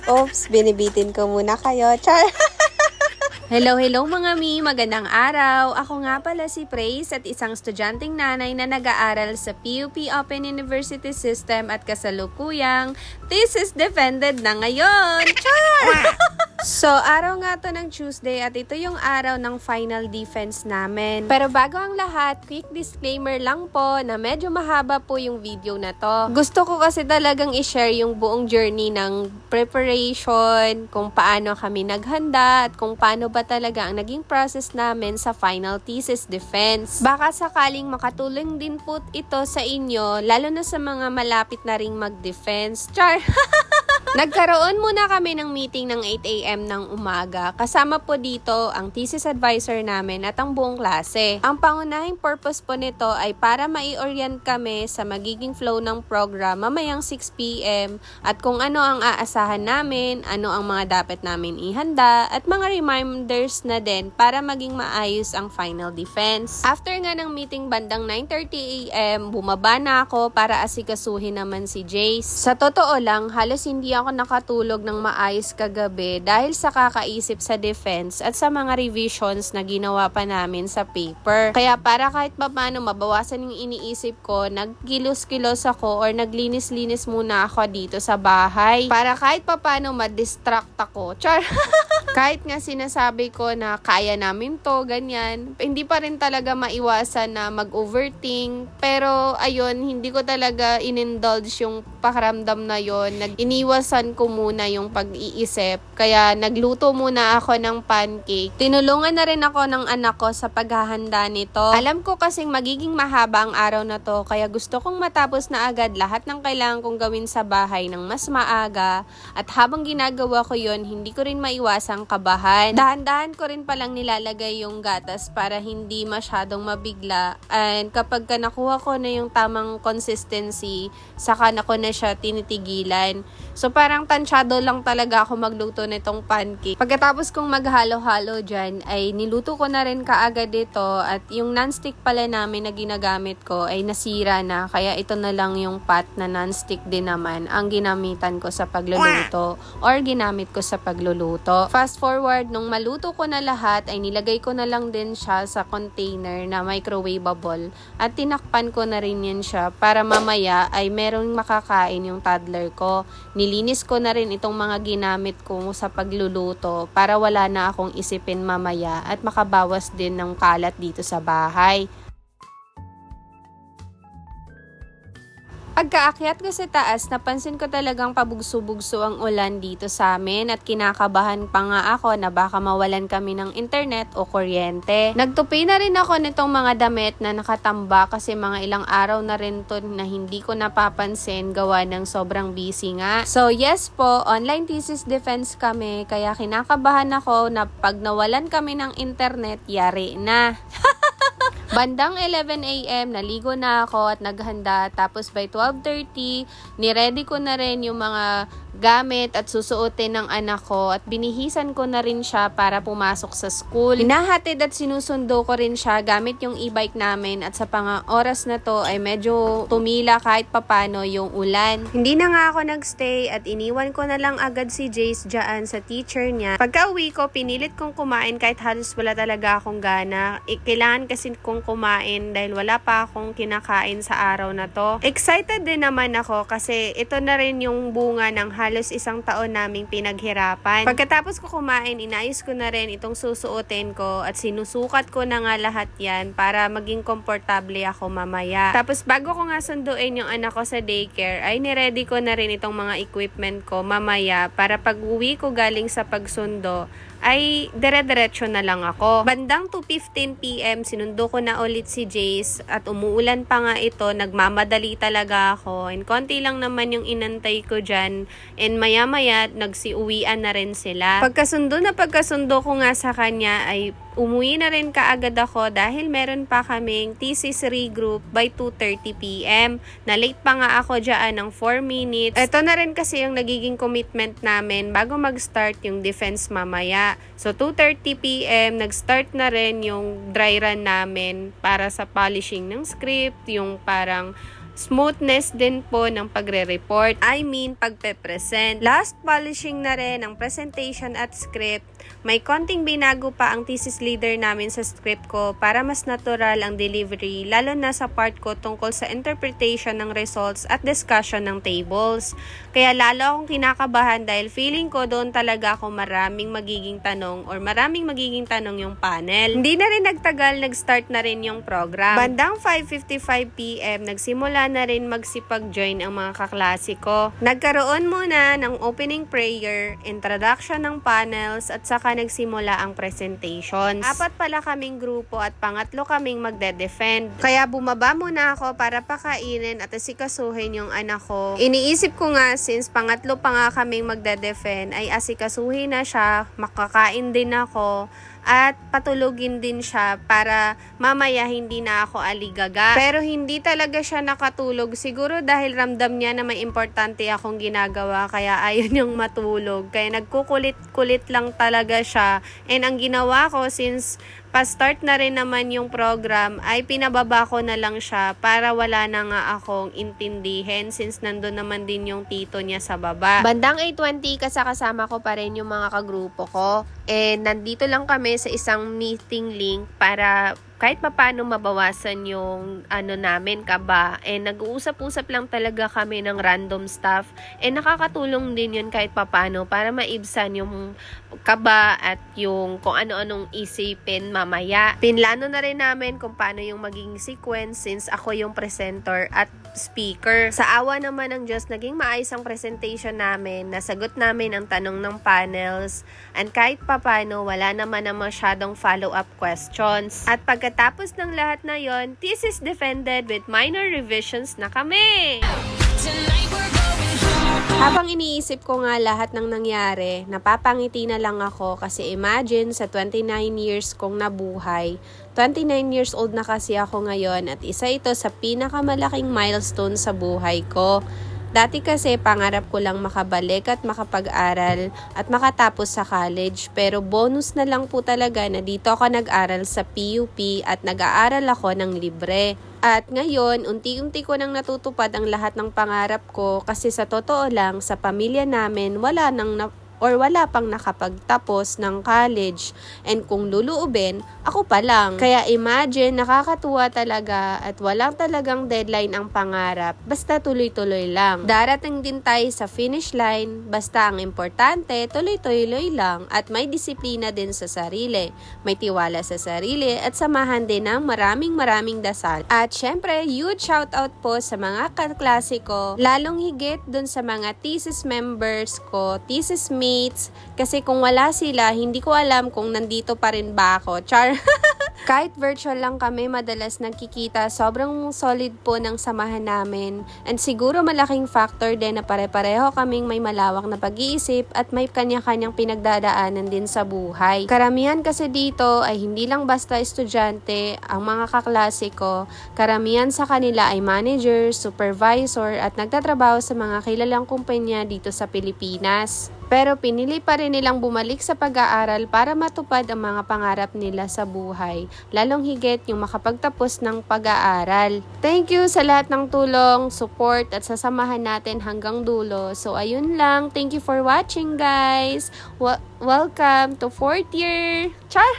Oops, binibitin ko muna kayo. Char! Hello mga mi, magandang araw. Ako nga pala si Praise at isang estudyanteng nanay na nag-aaral sa PUP Open University System at kasalukuyang thesis defended na ngayon. Char! So, araw nga to ng Tuesday at ito yung araw ng final defense namin. Pero bago ang lahat, quick disclaimer lang po na medyo mahaba po yung video na to. Gusto ko kasi talagang i-share yung buong journey ng preparation, kung paano kami naghanda at kung paano ba talaga ang naging process namin sa final thesis defense. Baka sakaling makatulong din po ito sa inyo, lalo na sa mga malapit na ring mag-defense. Char! Nagkaroon muna kami ng meeting ng 8 a.m. ng umaga. Kasama po dito ang thesis advisor namin at ang buong klase. Ang pangunahing purpose po nito ay para mai-orient kami sa magiging flow ng program mamayang 6 p.m. at kung ano ang aasahan namin, ano ang mga dapat namin ihanda, at mga reminders na din para maging maayos ang final defense. After nga ng meeting bandang 9:30 a.m., bumaba na ako para asikasuhin naman si Jace. Sa totoo lang, halos hindi ako nakatulog ng maayos kagabi dahil sa kakaisip sa defense at sa mga revisions na ginawa pa namin sa paper. Kaya para kahit paano mabawasan yung iniisip ko, nagkilos-kilos ako or naglinis-linis muna ako dito sa bahay para kahit paano ma-distract ako. Char! Kahit nga sinasabi ko na kaya namin to, ganyan, hindi pa rin talaga maiwasan na mag-overthink. Pero ayun, hindi ko talaga in-indulge yung pakiramdam na yon. Iniwasan ko muna yung pag-iisip. Kaya nagluto muna ako ng pancake. Tinulungan na rin ako ng anak ko sa paghahanda nito. Alam ko kasing magiging mahaba ang araw na to, kaya gusto kong matapos na agad lahat ng kailangan kong gawin sa bahay ng mas maaga. At habang ginagawa ko yon, hindi ko rin maiwasang kabahan. Dahan-dahan ko rin palang nilalagay yung gatas para hindi masyadong mabigla. And kapag nakuha ko na yung tamang consistency, saka na ko na siya tinitigilan. So parang tansyado lang talaga ako magluto nitong pancake. Pagkatapos kong maghalo-halo dyan, ay niluto ko na rin kaagad ito. At yung nonstick pala namin na ginagamit ko ay nasira na. Kaya ito na lang yung pot na nonstick din naman ang ginamitan ko sa pagluluto or ginamit ko sa pagluluto. Fast forward, nung maluto ko na lahat, ay nilagay ko na lang din siya sa container na microwavable. At tinakpan ko na rin yan siya para mamaya ay merong makakain yung toddler ko. Nilinis ko na rin itong mga ginamit ko sa pagluluto para wala na akong isipin mamaya at makabawas din ng kalat dito sa bahay. Pagkaakyat ko sa taas, napansin ko talagang pabugso-bugso ang ulan dito sa amin at kinakabahan pa nga ako na baka mawalan kami ng internet o kuryente. Nagtupi na rin ako nitong mga damit na nakatamba kasi mga ilang araw na rin to na hindi ko napapansin gawa ng sobrang busy nga. So yes po, online thesis defense kami kaya kinakabahan ako na pag nawalan kami ng internet, yari na. Bandang 11 a.m. naligo na ako at naghanda, tapos by 12:30 niready ko na rin yung mga gamit at susuotin ng anak ko at binihisan ko na rin siya para pumasok sa school. Hinahatid at sinusundo ko rin siya gamit yung e-bike namin at sa oras na to ay medyo tumila kahit papano yung ulan. Hindi na nga ako nagstay at iniwan ko na lang agad si Jace dyan sa teacher niya. Pagka uwi ko, pinilit kong kumain kahit halos wala talaga akong gana. Kailangan kasi kong kumain dahil wala pa akong kinakain sa araw na to. Excited din naman ako kasi ito na rin yung bunga ng halos isang taon naming pinaghirapan. Pagkatapos ko kumain, inayos ko na rin itong susuotin ko at sinusukat ko na nga lahat yan para maging komportable ako mamaya. Tapos bago ko nga sunduin yung anak ko sa daycare, ay niready ko na rin itong mga equipment ko mamaya para pag uwi ko galing sa pagsundo, ay dire-diretso na lang ako. Bandang 2:15 p.m. sinundo ko na ulit si Jace at umuulan pa nga ito, nagmamadali talaga ako and konti lang naman yung inantay ko dyan and maya-maya nagsiuwian na rin sila. Pagkasundo ko nga sa kanya ay umuwi na rin kaagad ako dahil meron pa kaming thesis regroup by 2:30 p.m. Na late pa nga ako dyan ng 4 minutes. Ito na rin kasi yung nagiging commitment namin bago mag-start yung defense mamaya. So 2:30 p.m. nag-start na rin yung dry run namin para sa polishing ng script, yung parang smoothness din po ng pagre-report. Pagpe-present. Last polishing na rin ang presentation at script. May konting binago pa ang thesis leader namin sa script ko para mas natural ang delivery, lalo na sa part ko tungkol sa interpretation ng results at discussion ng tables. Kaya lalo akong kinakabahan dahil feeling ko doon talaga ako maraming magiging tanong yung panel. Hindi na rin nagtagal, nag-start na rin yung program. Bandang 5:55 p.m. nagsimula na rin magsipag-join ang mga kaklase ko. Nagkaroon muna ng opening prayer, introduction ng panels, at saka nagsimula ang presentations. 4 pala kaming grupo at pangatlo kaming magde-defend. Kaya bumaba muna ako para pakainin at asikasuhin yung anak ko. Iniisip ko nga since pangatlo pa nga kaming magde-defend ay asikasuhin na siya, makakain din ako, at patulugin din siya para mamaya hindi na ako aligaga. Pero hindi talaga siya nakatulog. Siguro dahil ramdam niya na may importante akong ginagawa kaya ayaw niyang matulog. Kaya nagkukulit-kulit lang talaga siya. And ang ginawa ko since pa-start na rin naman yung program ay pinababa ko na lang siya para wala na nga akong intindihin since nandun naman din yung tito niya sa baba. Bandang 8:20 kasama ko pa rin yung mga kagrupo ko. And nandito lang kami sa isang meeting link para kahit papaano mabawasan yung namin kaba. And nag-uusap-usap lang talaga kami ng random stuff. And nakakatulong din yun kahit papaano para maibsan yung kaba at yung kung ano-anong isipin mamaya. Pinlano na rin namin kung paano yung maging sequence since ako yung presenter at speaker. Sa awa naman ng Diyos, naging maayos ang presentation namin. Nasagot namin ang tanong ng panels. And kahit papano, wala naman na masyadong follow-up questions. At pagkatapos ng lahat na yon, thesis defended with minor revisions na kami! Habang iniisip ko nga lahat ng nangyari, napapangiti na lang ako kasi imagine sa 29 years kong nabuhay, 29 years old na kasi ako ngayon at isa ito sa pinakamalaking milestone sa buhay ko. Dati kasi pangarap ko lang makabalik at makapag-aral at makatapos sa college, pero bonus na lang po talaga na dito ako nag-aral sa PUP at nag-aaral ako ng libre. At ngayon, unti-unti ko nang natutupad ang lahat ng pangarap ko kasi sa totoo lang, sa pamilya namin, wala pang nakapagtapos ng college. And kung luluubin, ako pa lang. Kaya imagine, nakakatuwa talaga at walang talagang deadline ang pangarap. Basta tuloy-tuloy lang. Darating din tayo sa finish line. Basta ang importante, tuloy-tuloy lang. At may disiplina din sa sarili. May tiwala sa sarili at samahan din ng maraming dasal. At syempre, huge shoutout po sa mga kaklase ko. Lalong higit dun sa mga thesis members ko, thesis mates, kasi kung wala sila, hindi ko alam kung nandito pa rin ba ako. Char! Kahit virtual lang kami madalas nagkikita, sobrang solid po ng samahan namin. And siguro malaking factor din na pare-pareho kaming may malawak na pag-iisip at may kanya-kanyang pinagdadaanan din sa buhay. Karamihan kasi dito ay hindi lang basta estudyante ang mga kaklase ko. Karamihan sa kanila ay manager, supervisor at nagtatrabaho sa mga kilalang kumpanya dito sa Pilipinas. Pero pinili pa rin nilang bumalik sa pag-aaral para matupad ang mga pangarap nila sa buhay. Lalong higit yung makapagtapos ng pag-aaral. Thank you sa lahat ng tulong, support at sasamahan natin hanggang dulo. So ayun lang. Thank you for watching, guys. Welcome to 4th year. Char!